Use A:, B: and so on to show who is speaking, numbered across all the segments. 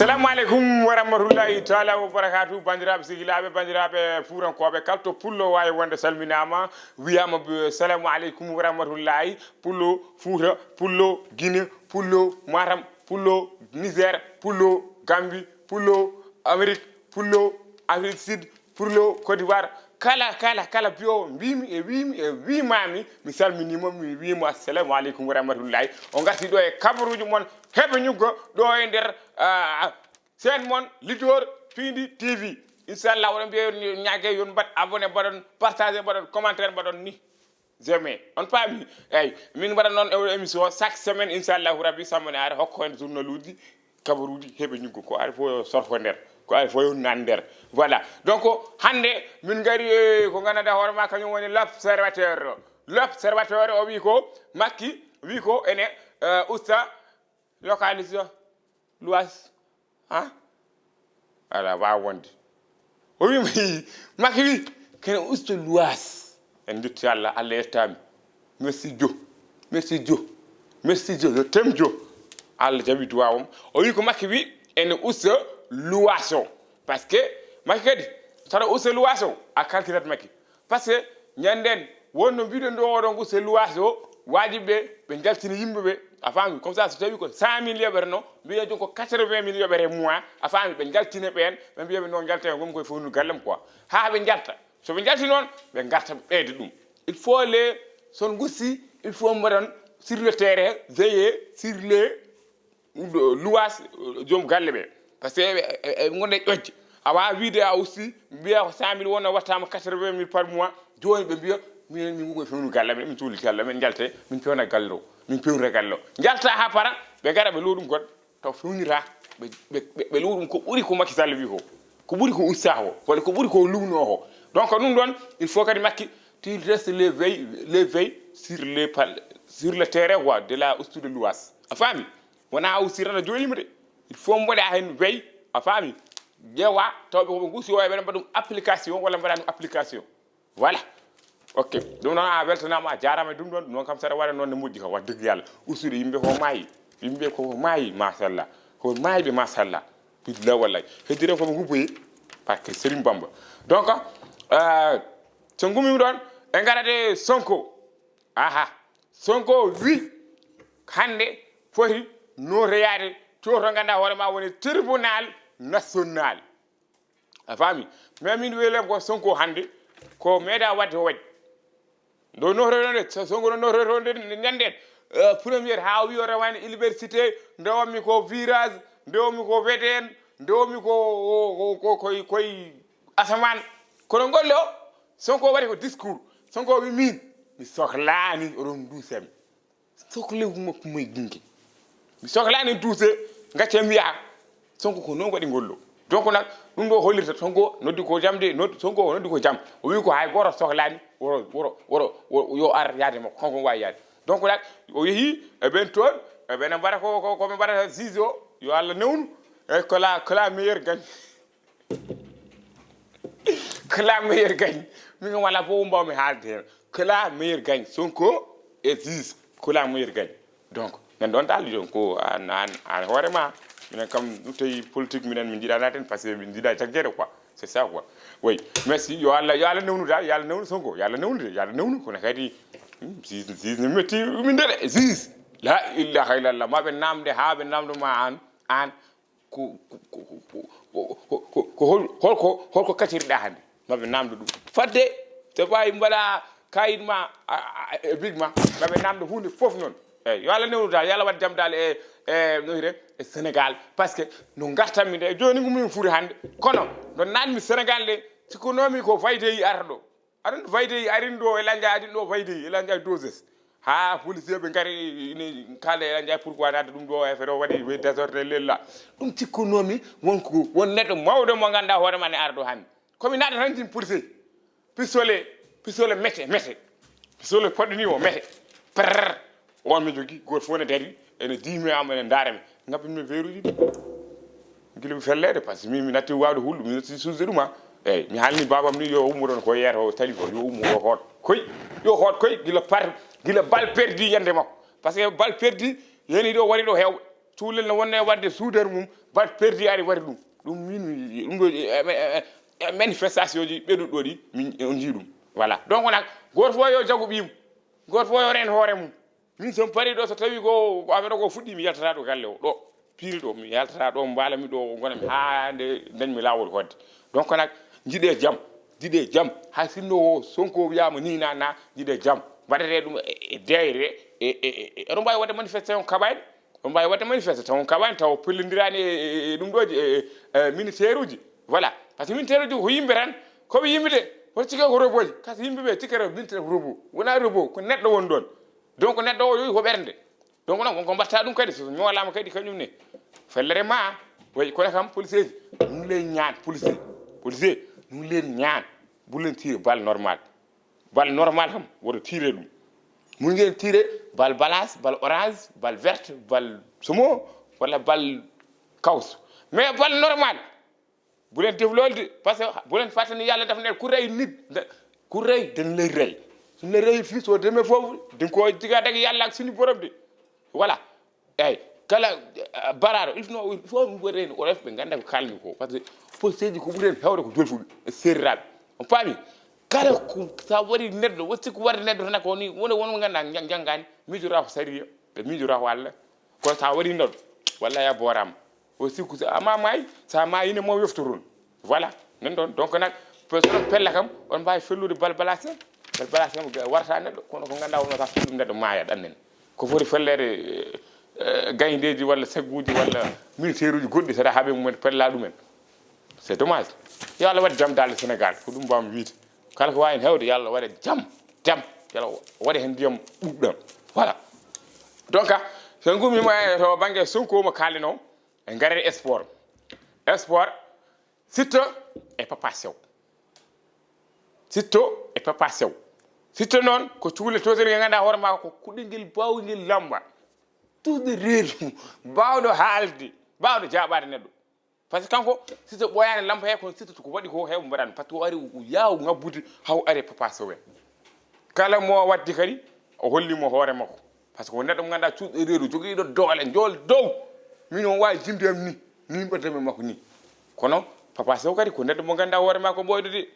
A: Assalamu alaikum wa rahmatullahi ta'ala wa barakatuh bandiraɓe sigilaɓe bandiraɓe fuurankoɓe kalto pullo wawi wonde salminama wiyama assalamu alaikum wa rahmatullahi pullo Fouta pullo Guinée pullo Matam pullo Niger pullo Gambie pullo Amérique pullo Afrique Sud pullo Côte d'Ivoire kala biyo mbimi e wimami mi salminima mi wima assalamu alaikum wa rahmatullahi on gatti ɗo e kabaruuji mon heɓe ñuggo ɗo e nder sen mon Lidor Piindi TV inchallah oɗon mbiya ñagge yon mbat abonné mbaɗon partagé mbaɗon commentaire mbaɗon ni jamais on paami eyyi min mbaɗa noon e émission chaque semaine inchallahu rabbi sammone are hokko hen journal uji kabaruuji heɓe ñuggo ko ari fo sorfo nder ko ay foyo nan nder voilà donc hande min gari ko ganduɗa hoore ma kañum woni l'observateur o wi ko makki wi ko ene usta localisation luwas ala wawa wonde o wi makki wi kene usta luwas en jetti Allah Allah yettami merci Jo yo tem Jo Allah jaɓi duwawom o wi ko makki wi ene usta luwaso parce que makki kadi saɗa usta luwaso a calculat makki parce que ñanden wonno mbiɗen ɗo oɗon usta luwaso wajiɓe ɓe jaltina yimɓeɓe a faami comme ça so tawi ko 100 000 yoɓere no mbiɗen joni ko 80 000 yoɓere mois a faami ɓe jaltina ɓen ɓe mbiyaɓe noon jalta gom koye fownu gallem quoi ha ɓe jalta soɓe jalti noon ɓe garta ɓeyde ɗum il faut les son gussi il faut mbaɗon sur le terrain veiller sur les luwas joom galle ɓe par ce que gonde ƴoƴƴe a wawa wiide a usti mbiya ko 100 000 wonno wattama 80 000 par mois joni ɓe mbiya minen min koye fewnu galle amen min cuuliti Allah min jalte min pewna galle o min pewna galle o jalta ha para ɓe gara ɓe loo ɗum goɗɗo taw fewnira ɓe loo ɗum ko ɓuuri ko Macky Sall wi ko ɓuuri ko usta ko walla ko ɓuuri ko lumno ko donc ɗum ɗon il faut kadi Macky tu restes les veilles sur le terrain quoi de la ustude luwas a faami wona ustirana joyima de il faut mbaɗa hen veille a faami ƴeewa tawɓe koɓe guusi o ɓeɗa mbaɗa ɗum application walla mbaɗa ɗum application voilà ok ɗum noon a weltanama a jarama e ɗum ɗon noon kam saɗa waɗa noon ne moƴƴi kam wax dëgg yallah ustude yimɓe ko maayi yimɓe koko maayi machallah ko maayiɓe machallah billah wallahi heddire koɓe gubboyi par que Serigne Bamba donc so gummimi ɗon e garade Sonko wi hande foti notoyade to ganduɗa hoore ma woni tribunal national a faami mais min wiyelem ko Sonko hande ko meeɗa wadde o waɗi ndo notoyde Sonko no notoyde ñanden premiére ha wi o rewani université ndewmi ko virage ndewmi ko VDN ndewmi ko koye asaman kono golle o Sonko waɗi ko discours Sonko wi min mi sohlani oɗon duusami sohlewu makko moye gingue mi sohlani duuse gacce mbiya Sonko ko noon waɗi gollo donc nak ɗum ɗo hollirta Sonko noddi ko jam de Sonko noddi ko jam o wi ko hay goto sohlani woro yo ar yaade makko kanko wawi yaade donc nak o yeehi e ɓen toon eɓene mbaɗa koɓe mbaɗata juge o yo Allah newnu e que la meilleure gagne que la meilleure gagne min wala fof mbawmi haalde hen que la meilleure gagne Sonko e juge que la meilleure gagne donc nan ɗon dal jon ko an hoorema minen kam ɗum tawi politique minen min jiiɗa naten par ce que min jiiɗa jaggede quoi c'est ça quoi oui merci yo Allah newnu dal yo Allah newnu Sonko yo Allah newnu kono kadi juge ne metti min de juge la ilaha illallah maɓe namde ha ɓe namdoma an holko kacciriɗa hande maɓe namde ɗum fadde so ɓawi mbaɗa kayit ma e big ma maɓe namde hunde foof noon eyyi yo Allah newnu dal yo Allah waɗ jaam dal e noyre e Sénégal par ce que no gartanmi nde joni gummin fuuri hande kono no nanmi Sénégal nde sikkunomi ko faydeyi arata ɗo aɗa faydeyi arin ɗo e lanja adin ɗo faydeyi e lanja doses ha policier ɓe gari ine kalda e lanja pourquoi nadde ɗum ɗo e feto waɗi désordre lella ɗum sikkunomi won neɗɗo mawɗo mo ganduɗa hoore ma ne ara ɗo hande komi naɗa tan jim policier pistolet mete pistolet poɗɗoni o mete prr on mi jogui goto fof ne dari ene diimi am ene daarami ngabbinmi verruji ɗi guila mi fellede par ce que mi natti wawde hulɗu mi natti surde ɗum eyyi mi haalni babam ni yo ummo ɗon ko yeeta o tali ko yo ummo yo hoot koy gila bal perdi yande makko par ce que bal perdi yani ɗo waɗi ɗo hewɓe cuulel no wonne wadde soudeur mum bat perdi ari wari ɗum min ɗum ɗo manifestation ji ɓeɗuɗo ɗi min on jii ɗum voilà donc nak goto fof yo jago ɓiyum goto fof yo ren hoore mum min somi pari ɗo so tawi ko affaire ko fuɗɗi mi yaltata ɗo galle o ɗo piiri ɗo mi yaltata ɗo mbalami ɗo gonami ha nde dañmi lawol hodde donc nak jiiɗe jaam hay sinno o Sonko wiyama ni na jiiɗe jaam waɗete ɗum e deyre eɗo mbawi wadde manifestation kaɓani on mbawi wadde manifestation kaɓani taw pellodirani e ɗum ɗoji e ministére uji voilà par ce que ministére uji ko yimɓe tan koɓe yimɓe de woto cikke ko robot ji kasi yimɓeɓe cikkere ministére ko robot wona robot ko neɗɗo woni ɗon donc neɗɗo o yoyi ko ɓernde donc noon wonko mbatta ɗum kadi so ñoolama kadi kañum ne fellere ma way kono kam policier ji ɗum leen ñaan policier ɗum leen ñaan bu leen tirer balle normal kam woto tirer ɗum mun ngeen tirer balle blanche balle orange balle verte balle somo walla balle kaws mais balle normal bu leen def loolu de parce que bu leen fàttali yàlla daf ne ku rey nit ku rey dañ lay rey suñ la rey fii soo demee foofu di nga koo diga dag yàlla ak suñu borom de voilà eyyi kala baraɗo il faut mi waɗeni o ref ɓe ganda ko kalmi ko par ce que policeji ko ɓuren hewde ko jolfuɓe e serriraɓe on paami kala ko sa waɗi neɗɗo watti ko warde neɗɗo tan ko ni wonmo ganduɗa janggani miijora ko sariya ɓe miijora ko Allah kono sa waɗi neɗɗo wallay a boorama o sikku ama maayi sa maayine mo yoftoron voilà nan ɗon donc nak sonon pella kam on mbawi fellude balbalase kam warta neɗɗo kono ko ganduɗa wonno ta fellum neɗɗo maaya ɗannen ko foti fellede gayndeji walla sagguji walla militaire uji goɗɗi saɗa haaɓe mumen pella ɗumen c'est dommage yo Allah waɗe jaam dalde Sénégal ko ɗum mbawmi wiide kala ko wawi hen hewde yo Allah waɗe jaam yalla waɗe hen ndiyam ɓuɓɗam voilà donc so gummima to banggue Sonko mo kalino e gaare sport Siteu e Papa Sow Siteu noon ko cuule totere nge ganduɗa hoore ma ko kuɗel bawguel lamba tude reedu bawɗo haalde bawɗo jaɓade neɗɗo par ce que kanko Siteu ɓoyani lampa he kono Siteu ko waɗi ko heeɓo mbaɗani par ce que o ari yaw ngabbude haw ari Papa Sow en kala mo waddi kadi o hollimo hoore makko par ce que ko neɗɗo mo ganduɗa cuuɗo reedu joguiɗo doole jool dow min on wawi jimdiyam ni mbaddami makko ni kono Papa Sow kadi ko neɗɗo mo ganduɗa hoore ma ko ɓoyɗo de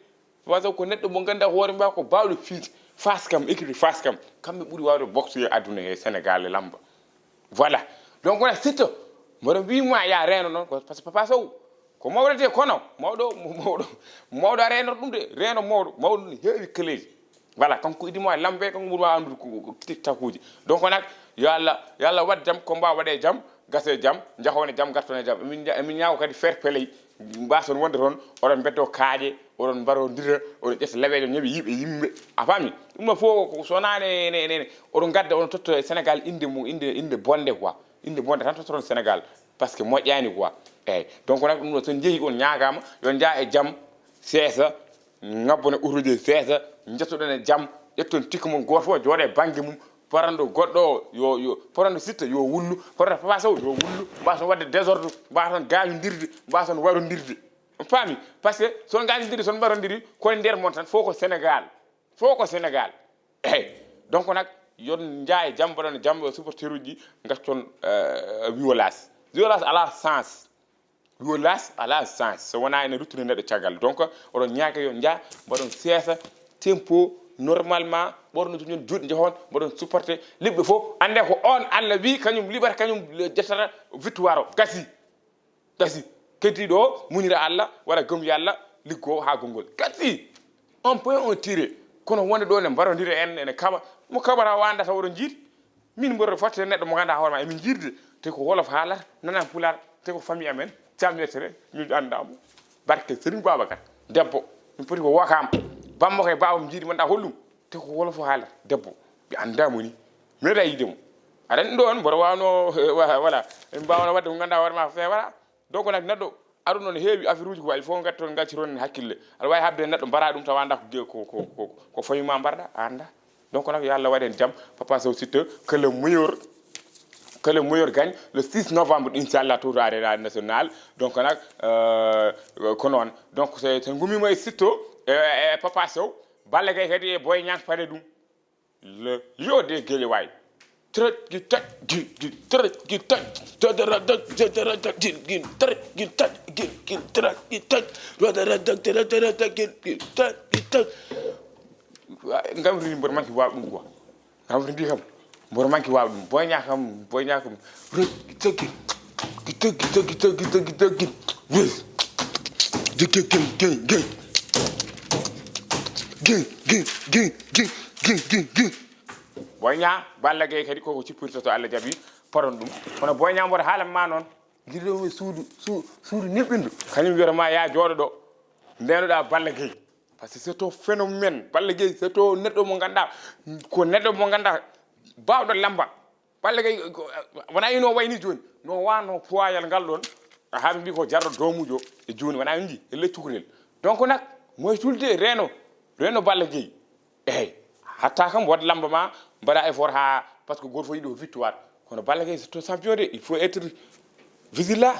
A: Papa Sow ko neɗɗo mo ganduɗa hoore ma ko bawɗo fiide Fas kam équipe Fas kam kamɓe ɓuuri wawde boxe e aduna he Sénégal e lamba voilà donc wona Siteu mboɗo mbima ya reeno noon par ce que Papa Sow ko mawɗete kono mawɗo a reenor ɗum de reeno mawɗo ne heewi keleji voilà kanko idimo e lambe kanko ɓuuri wawi andude ko tiktakuji donc nak yo Allah waɗ jaam ko mbawa waɗe jaam gase jaam jahone jaam gartone jaam emin ñaago kadi fair play mbason wonde toon oɗon beddo kaaƴe oɗon mbarodira oɗon ƴetta leweɗe ñooɓe yiiɓe yimɓe a faami ɗum ɗo fof sowona ne oɗon gadda oɗon totto e Sénégal inde bonde quoi inde bonde tan tottoton Sénégal par ce que moƴƴani quoi eyyi donc nak ɗum ɗo son jeeyi on ñagama yon jaa e jaam seesa ngabbone utude seesa jettoɗon e jaam ƴetton tikka mum goto fof jooɗe banggue mum parando goɗɗo yo parando Siteu yo wullu parando Papa Sow yo wullu mbason wadde désordre mbason gañodirde mbason warodirde on paami par ce que son gañodiri son mbarodiri koye nder mon tan fof ko Sénégal eyyi donc nak yon jaa e jaam mbaɗon jaam supporter uji gaston violence ala sens so wona ene ruttude neɗɗo caggal donc oɗon ñaaga yo jaa mbaɗon seesa tempo normalement ɓorno ñon juuɗe jehon mbaɗon supporté liɓɓe fof ande ko on Allah wi kañum liɓata kañum jettata victoire o gasi keddiɗo o munira Allah waɗa gom yalla liggo ha gongol gasi on point on tiré kono wonde ɗo ne mbarodira en ene kaɓa mo kaɓata o andata oɗon jiiɗi min mboɗo fatte neɗɗo mo ganduɗa hoore ma emin jiirde te ko wolof haalata nanan pulaar te ko famille amen camyetere min andamo barke Serigne Babacar debbo min poti ko wakama bammo koye babam jiiɗi monɗa hollum te ko wolof haalata debbo ɓe andamo ni meeɗa yiidemo aɗa andi ɗon mboɗo wawno voilà min mbawno wadde ko ganduɗa hoore ma fewara donc nak neɗɗo aɗum noon heewi affaire uji ko il faut gatton gacciron hakkille aɗa wawi habde neɗɗo mbara ɗum tawa anda ko famille ma mbarɗa a anda donc nak yo Allah waɗen jaam Papa Sow Siteu que le meilleur gagne le 6 novembre inchallah tour arena national donc nak ko noon donc so gummima e Siteu e Papa Sow balle kay kadi e Boy Niang pare ɗum le lion de Guédiawaye ngam rini mbor manki waaw dum quoi ngam rini kam mbor manki waaw dum boy ñaakam boy ñaa balla gay kadi koko cippirto to Allah jabi paron dum kono boy ñaa mbor haalam ma non gido suudu nibbindu kanyum wiyata ma ya joodo do ndenoda balla gay parce que c'est un phénomène balla gay c'est to neddo mo ganda ko neddo mo ganda bawdo lamba balla gay wana ino wayni joni no wano poyal ngal don haami bi ko jardo domujo e joni wana indi e leccukurel donc nak moy tulde reno balla gay hatta kam wad lamba ma mbada effort ha parce que goto fo yido victoire kono balla gay c'est un champion de il faut être vigilant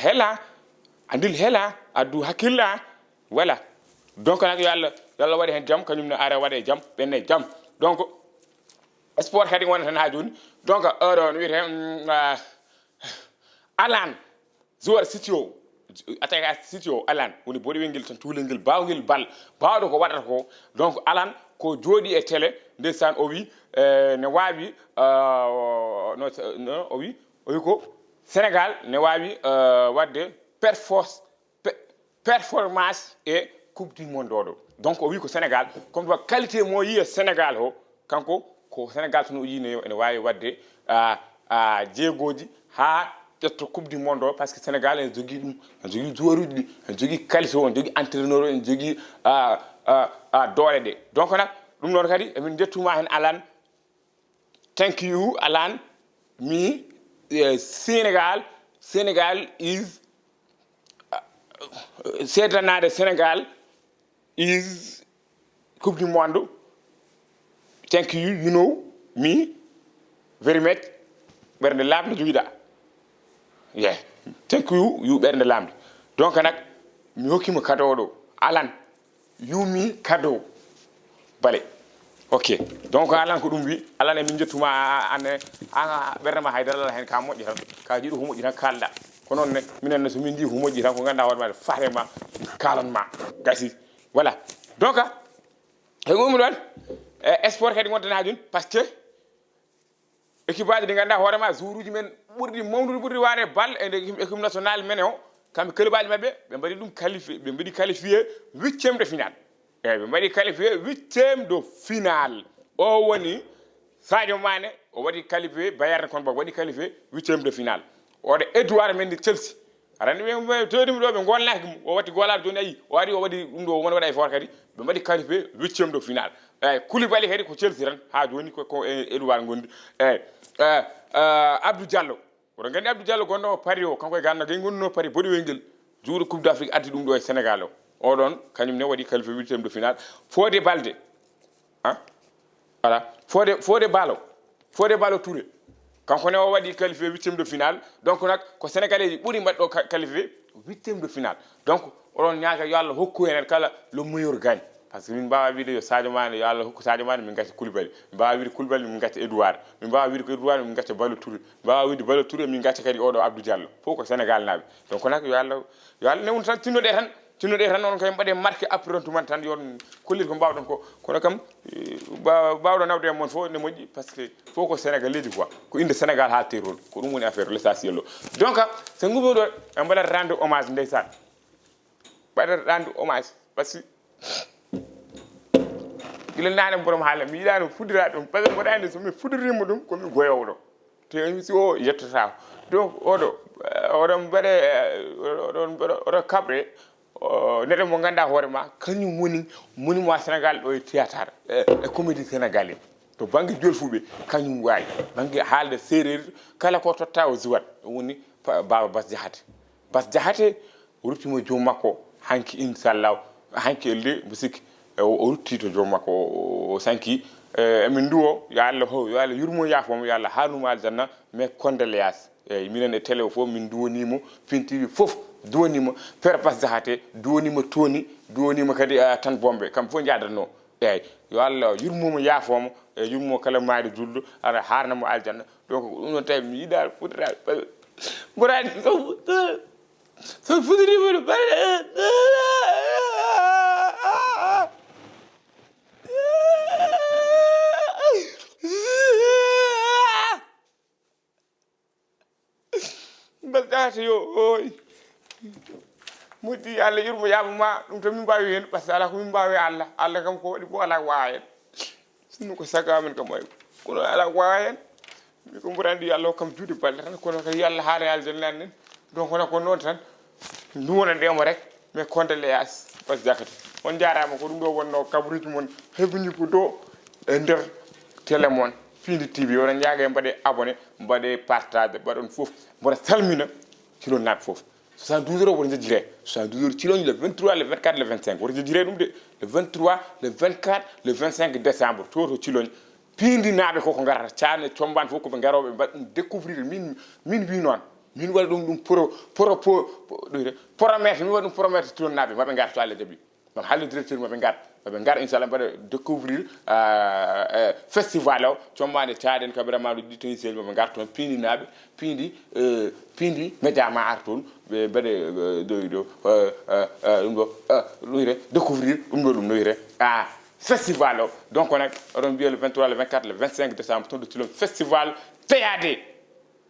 A: hela andil hela addu hakilla voilà donc nak yalla wadi hen jam kanyum ne ara wade jam benne jam donc sport kadi wona tan ha joni donc don wiite alan joueur sitio attaque sitio alan woni bodi wengel tan tulengel bawngel bal bawdo ko wadata ko donc alan ko jodi e télé ndesan o wi ne wawi no o wi ko Sénégal ne wawi wadde performance et coupe du monde odo donc o wi ko Sénégal comme to qualité mo yi Sénégal ho kanko ko Sénégal tan o yi ne wawi wadde jeegoji ha tetto coupe du monde o parce que Sénégal en jogi dum en jogi joueuruji en jogi qualité on jogi entraîneur en jogi doole de donc nak dum non kadi emin dettuma hen Alan thank you Alan mi Senegal is sedanade Senegal is coupe du monde thank you you know me very much bernde lamde jogida yeah thank you bernde lamde donc nak mi hokkima cadeau do Alan you me cadeau bale ok donc Alan ko dum wi Alan e min jettuma ane bernde ma haydara hen ka moƴƴi tan ka jiido ko moƴƴi tan kalda ko non ne minen so min di ko moƴƴi tan ko ganda wadma farema kalan ma gasi voilà donc e ngum don sport kadi wonta ha joni parce que équipe aji di ganda hoorema jouruji men burdi mawnude burdi waade bal e équipe nationale men o kambe club aji mabbe be mbadi dum qualifié be mbadi qualifié 8e de finale be mbadi qualifié 8e de finale o woni Sadio Mané o wadi qualifié Bayern kon ba wadi qualifié 8e de finale o de Edouard Mendy Chelsea arani be todimi do be gollaki o wati golal joni ayi o wadi dum do won wada e for kadi be mbadi qualifié 8e de finale Koulibaly kadi ko Chelsea ran ha joni ko Edouard gondi Abdou Diallo o gandi Abdou Diallo gondo Paris o kanko e ganna gay gonno Paris bodi wengel jour coupe d'Afrique addi dum do e Sénégal o don kanyum ne wadi qualifié 8e de finale Fodé Balde voilà Fodé Ballo Touré kanko ne o wadi qualifié 8e de finale donc nak ko sénégalais buri mbaddo qualifié 8e de finale donc on ñaaga yo Allah hokku en kala le meilleur gagne parce que min bawa wiide yo Sadio Mané yo Allah hokku Sadio Mané min gatti Koulibaly min bawa wiide Koulibaly min gatti Edouard min bawa wiide ko Edouard min gatti Ballo Touré min bawa wiide Ballo Touré min gatti kadi odo Abdou Diallo fo ko Sénégal nabe donc nak yo Allah ne won tan tinode tan on kay mbade marqué après tout man tan yon kollir ko bawdon ko kono kam bawdo nawde mon fo ne moji parce que fo ko Sénégal ledi quoi ko inde Sénégal ha terol ko dum woni affaire l'essentiel donc se ngubo do en bala rendre hommage ndeysan bada rendre hommage parce que gila nane borom haala mi yidano fudira dum parce que modande so mi fudirimo dum ko mi goyowdo te mi si o yettata donc odo mbade odo kabre nede mo ganda hoorema kanyum woni mo Sénégal do e théâtre e comédie sénégalais to bangi jolfube kanyum wayi bangi haalde séréer kala ko totta o ziwat woni baba Bas Diakhaté o ruttimo joom makko hanki inshallah hanki elde musik o rutti to joom makko o sanki emin duwo yo Allah yurmo yafom yo Allah hanuma aljanna mais condoléances minen e télé fo min duwonimo pintiri fof duwonimo Père Bas Diakhaté duwonimo Tony duwonimo kadi tan bombe kam fo jaadanno eyyi yo Allah yurmomo yaafomo e yurmo kala maade julɗo ara harnamo aljanna donc ɗum noon tawi mi yiɗa fuɗɗata ɓurani so fuɗɗirima ɗo mbaɗɗata yo oy moƴƴi Allah yurmo yaabama ɗum tan min mbawi hen par ce que ala ko min mbawi Allah Allah kam ko waɗi fof ala ko wawa hen sinno ko sago amen kam way kono ala ko wawa hen mi ko ɓurandi Allah kam juuɗe balle tan kono kadi Allah haare aljanna annen donc wona ko noon tan duwonandemo rek mais condoléance bas jakati on jarama ko ɗum ɗo wonno kabaruuji mon heɓini ko do e nder télé mon Piindi TV oɗon ñaaga mbaɗe abonné mbaɗe partage mbaɗon foof mboɗa salmina cilon naɓe foof 72 heures woto jejjire 72 heures ciloñi le 23 le 24 le 25 woto jejjire ɗum de le 23 le 24 le 25 décembre to ciloñi Piindi naaɓe koko garata caane combane fof koɓe garoɓe mbaɗa ɗum découvrir min wi noon min waɗa ɗum promettre min waɗa ɗum promettre cilon naaɓe maɓe garta to Allah jaaɓi mam halle directeur maɓe gar inchallah mbaɗa découvrir festival o combade caɗen kam vraiment ɗo ɗi sel maɓe gar toon Piindi naaɓe Piindi média ma ar toon ɓe mbaɗe ɗo ɗum ɗo ɗoyre découvrir ɗum ɗo ɗum noyre festival o donc nak oɗon mbiya le 23 le 24 le 25 décembre toon ɗo cilon festival TAD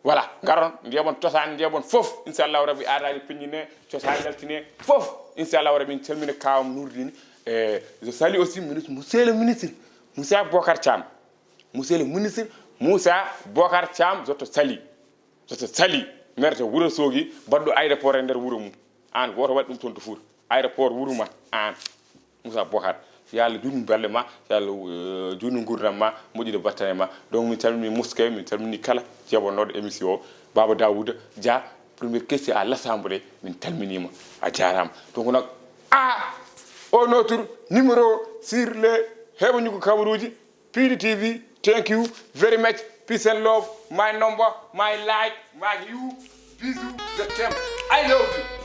A: voilà garon ndiyamon cosaan ndiyamon fof inchallahu rabbi aadaji peññine cosaan daltine fof inchallahu rabbi min calmina kawam Nourdine et je salue aussi monsieur le ministre Moussa Bocar Thiam monsieur le ministre Moussa Bocar Thiam je te salue maire de Wourossogui baɗɗo aéroport e nder wuuro mum an goto waɗi ɗum toon to Fouta aéroport wuuro ma an Moussa Bocar yo Allah juutnu belle ma yo Allah juutnu gurdam ma moƴƴude battane ma donc min calmini muske min calmini kala jeɓonoɗo émission o Baba Daouda Dia première question à l'Assemblée min calminima a jarama donc nag au notre numéro sur le heɓoñugo kabaruuji Piindi TV. Thank you very much. Peace and love. My number, my like, my you. Bisous, je t'aime. I love you.